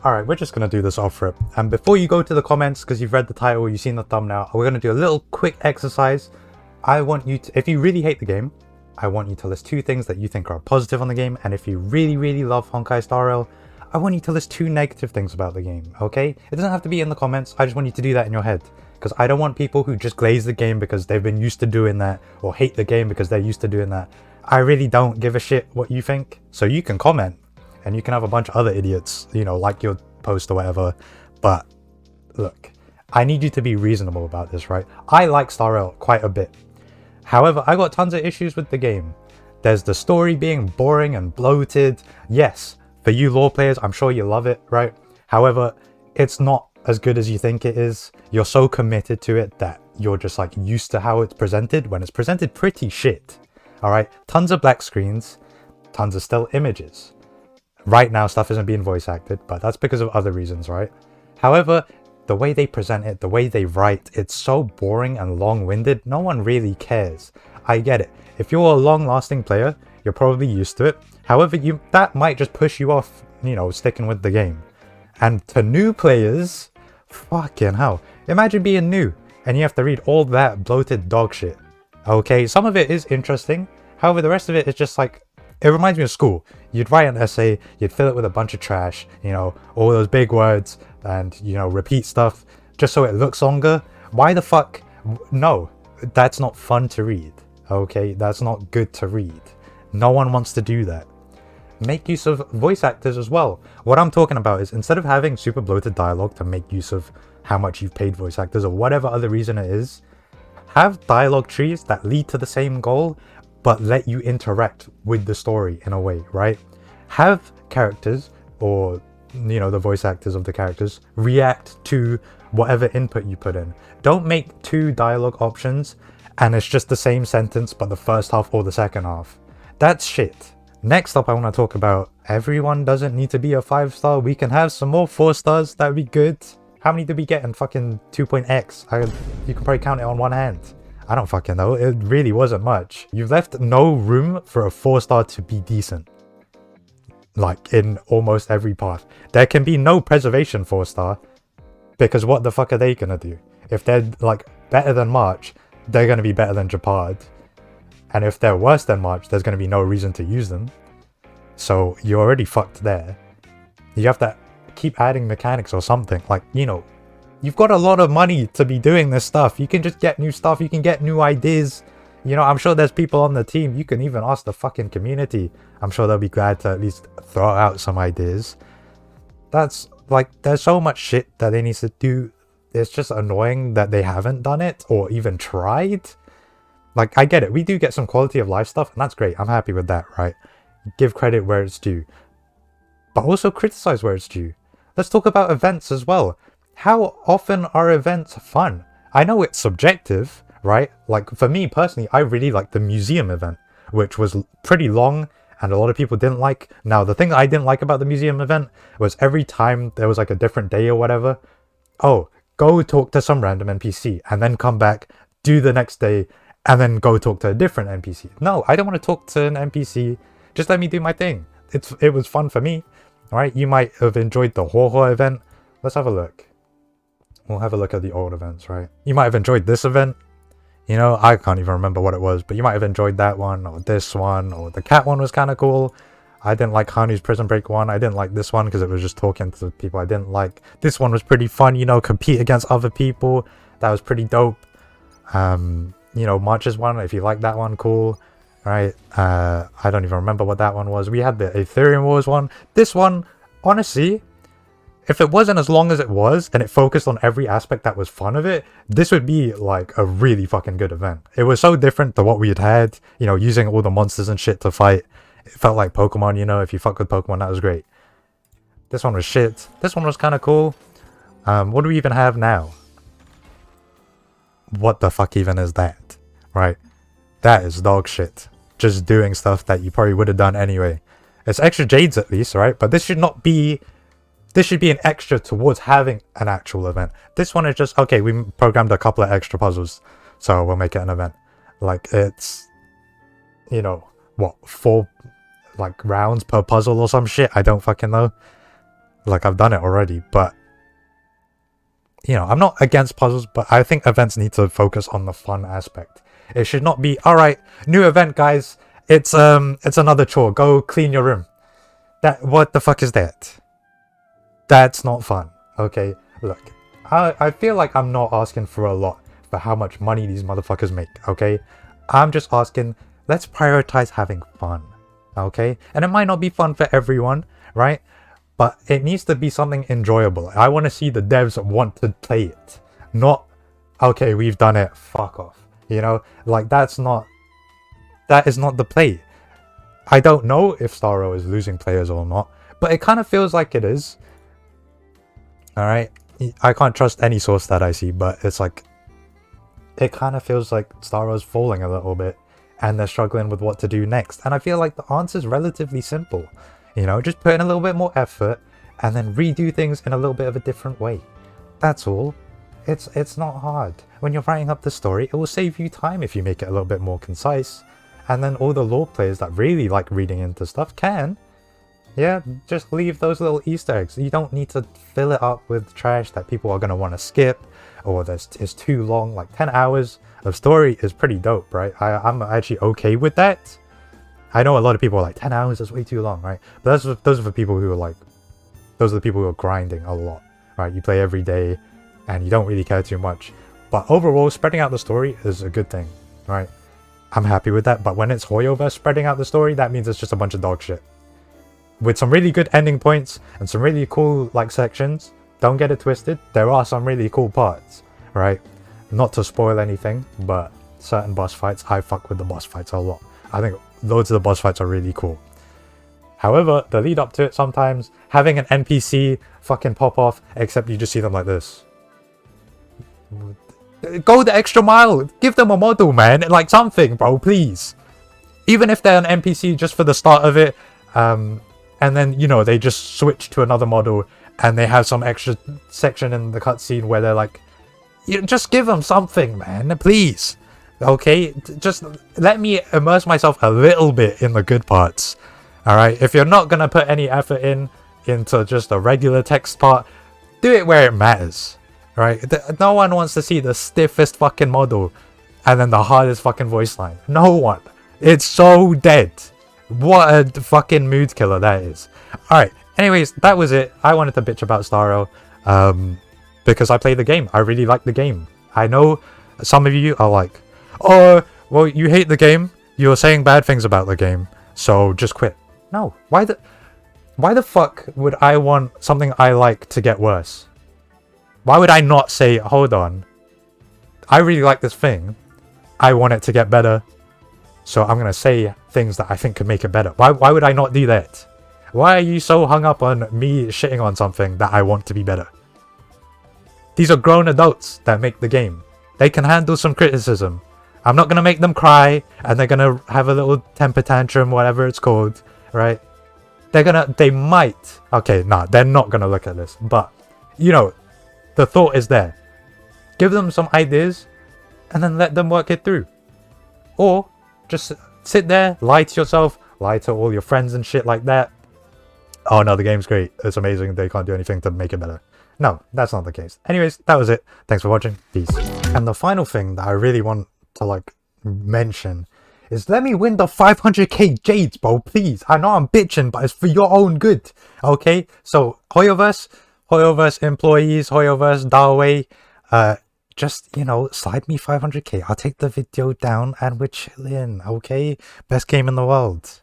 Alright, we're just gonna do this off rip. And before you go to the comments, because you've read the title, you've seen the thumbnail, we're gonna do a little quick exercise. I want you to, if you really hate the game, I want you to list 2 things that you think are positive on the game. And if you really love Honkai Star Rail, I want you to list 2 negative things about the game, okay? It doesn't have to be in the comments, I just want you to do that in your head. Because I don't want people who just glaze the game because they've been used to doing that, or hate the game because they're used to doing that. I really don't give a shit what you think. So you can comment, and you can have a bunch of other idiots, you know, like your post or whatever. But look, I need you to be reasonable about this, right? I like Star Rail quite a bit. However, I got tons of issues with the game. There's the story being boring and bloated. Yes, for you lore players, I'm sure you love it, right? However, it's not as good as you think it is. You're so committed to it that you're just like used to how it's presented when it's presented pretty shit. All right, tons of black screens, tons of still images. Right now, stuff isn't being voice acted, but that's because of other reasons, right? However, the way they present it, the way they write, it's so boring and long-winded, no one really cares. I get it. If you're a long-lasting player, you're probably used to it. However, that might just push you off, you know, sticking with the game. And to new players, fucking hell. Imagine being new, and you have to read all that bloated dog shit. Okay, some of it is interesting. However, the rest of it is just like, it reminds me of school. You'd write an essay, you'd fill it with a bunch of trash, you know, all those big words, and, you know, repeat stuff just so it looks longer. Why the fuck? No, that's not fun to read, okay? That's not good to read. No one wants to do that. Make use of voice actors as well. What I'm talking about is, instead of having super bloated dialogue to make use of how much you've paid voice actors or whatever other reason it is, have dialogue trees that lead to the same goal, but let you interact with the story in a way, right? Have characters, or, you know, the voice actors of the characters, react to whatever input you put in. Don't make 2 dialogue options and it's just the same sentence but the first half or the second half. That's shit. Next up, I want to talk about, everyone doesn't need to be a 5-star. We can have some more 4 stars. That'd be good. How many did we get in fucking 2.x? You can probably count it on one hand. I don't fucking know. It really wasn't much. You've left no room for a 4-star to be decent. Like, in almost every path. There can be no preservation 4-star. Because what the fuck are they gonna do? If they're, like, better than March, they're gonna be better than Japard. And if they're worse than March, there's gonna be no reason to use them. So, you're already fucked there. You have to keep adding mechanics or something. Like, you know, you've got a lot of money to be doing this stuff. You can just get new stuff. You can get new ideas. You know, I'm sure there's people on the team. You can even ask the fucking community. I'm sure they'll be glad to at least throw out some ideas. That's, like, there's so much shit that they need to do. It's just annoying that they haven't done it or even tried. Like, I get it. We do get some quality of life stuff, and that's great. I'm happy with that, right? Give credit where it's due. But also criticize where it's due. Let's talk about events as well. How often are events fun? I know it's subjective, right? Like, for me personally, I really like the museum event, which was pretty long and a lot of people didn't like. Now, the thing that I didn't like about the museum event was every time there was like a different day or whatever, oh, go talk to some random NPC and then come back, do the next day, and then go talk to a different NPC. No, I don't want to talk to an NPC. Just let me do my thing. It was fun for me, right? You might have enjoyed the Ho event. Let's have a look. We'll have a look at the old events, right? You might have enjoyed this event. You know, I can't even remember what it was, but you might have enjoyed that one, or this one, or the cat one was kind of cool. I didn't like Hanu's Prison Break one. I didn't like this one because it was just talking to people I didn't like. This one was pretty fun, you know, compete against other people. That was pretty dope. You know, March's one, if you like that one, cool. Right? I don't even remember what that one was. We had the Ethereum Wars one. This one, honestly, if it wasn't as long as it was, and it focused on every aspect that was fun of it, this would be like a really fucking good event. It was so different to what we had, you know, using all the monsters and shit to fight. It felt like Pokemon, you know, if you fuck with Pokemon, that was great. This one was shit. This one was kind of cool. What do we even have now? What the fuck even is that? Right? That is dog shit. Just doing stuff that you probably would have done anyway. It's extra jades at least, right? But this should not be... This should be an extra towards having an actual event. This one is just, okay, we programmed a couple of extra puzzles, so we'll make it an event. Like, it's, you know, what, 4, like, rounds per puzzle or some shit? I don't fucking know. Like, I've done it already, but you know, I'm not against puzzles, but I think events need to focus on the fun aspect. It should not be, all right, new event, guys. It's another chore. Go clean your room. What the fuck is that? That's not fun. Okay, look, I feel like I'm not asking for a lot for how much money these motherfuckers make. Okay, I'm just asking, let's prioritize having fun. Okay, and it might not be fun for everyone, right? But it needs to be something enjoyable. I want to see the devs want to play it. Not, okay, we've done it, fuck off. You know, like that is not the play. I don't know if Starro is losing players or not, but it kind of feels like it is. Alright, I can't trust any source that I see, but it's like, it kind of feels like Starro's falling a little bit, and they're struggling with what to do next. And I feel like the answer is relatively simple. You know, just put in a little bit more effort and then redo things in a little bit of a different way. That's all. It's not hard. When you're writing up the story, it will save you time if you make it a little bit more concise. And then all the lore players that really like reading into stuff can. Yeah, just leave those little Easter eggs. You don't need to fill it up with trash that people are going to want to skip, or it's too long. Like 10 hours of story is pretty dope, right? I'm actually okay with that. I know a lot of people are like, 10 hours is way too long, right? But those are for people who are like, those are the people who are grinding a lot, right? You play every day and you don't really care too much. But overall, spreading out the story is a good thing, right? I'm happy with that. But when it's Hoyoverse spreading out the story, that means it's just a bunch of dog shit. With some really good ending points and some really cool like sections. Don't get it twisted. There are some really cool parts, right? Not to spoil anything, but certain boss fights, I fuck with the boss fights a lot. I think loads of the boss fights are really cool. However, the lead up to it, sometimes having an NPC fucking pop off, except you just see them like this. Go the extra mile. Give them a model, man. Like something, bro, please. Even if they're an NPC just for the start of it, and then, you know, they just switch to another model and they have some extra section in the cutscene where they're like, you just give them something, man, please. Okay, just let me immerse myself a little bit in the good parts. Alright, if you're not gonna put any effort into just a regular text part, do it where it matters. Right? No one wants to see the stiffest fucking model and then the hardest fucking voice line. No one. It's so dead. What a fucking mood killer that is. Alright, anyways, that was it. I wanted to bitch about Starro because I play the game. I really like the game. I know some of you are like, oh, well, you hate the game. You're saying bad things about the game, so just quit. No. Why the fuck would I want something I like to get worse? Why would I not say, hold on, I really like this thing, I want it to get better, so I'm going to say things that I think could make it better. Why would I not do that? Why are you so hung up on me shitting on something that I want to be better? These are grown adults that make the game. They can handle some criticism. I'm not going to make them cry, and they're going to have a little temper tantrum, whatever it's called, right? They might, okay, nah, they're not going to look at this, but, you know, the thought is there. Give them some ideas and then let them work it through. Or just sit there, lie to yourself, lie to all your friends and shit like that. Oh no, the game's great. It's amazing. They can't do anything to make it better. No, that's not the case. Anyways, that was it. Thanks for watching. Peace. And the final thing that I really want to like mention is let me win the 500k jades, bro, please. I know I'm bitching, but it's for your own good. Okay? So, Hoyoverse employees, Hoyoverse, Darway, just, you know, slide me 500k. I'll take the video down and we're chilling, okay? Best game in the world.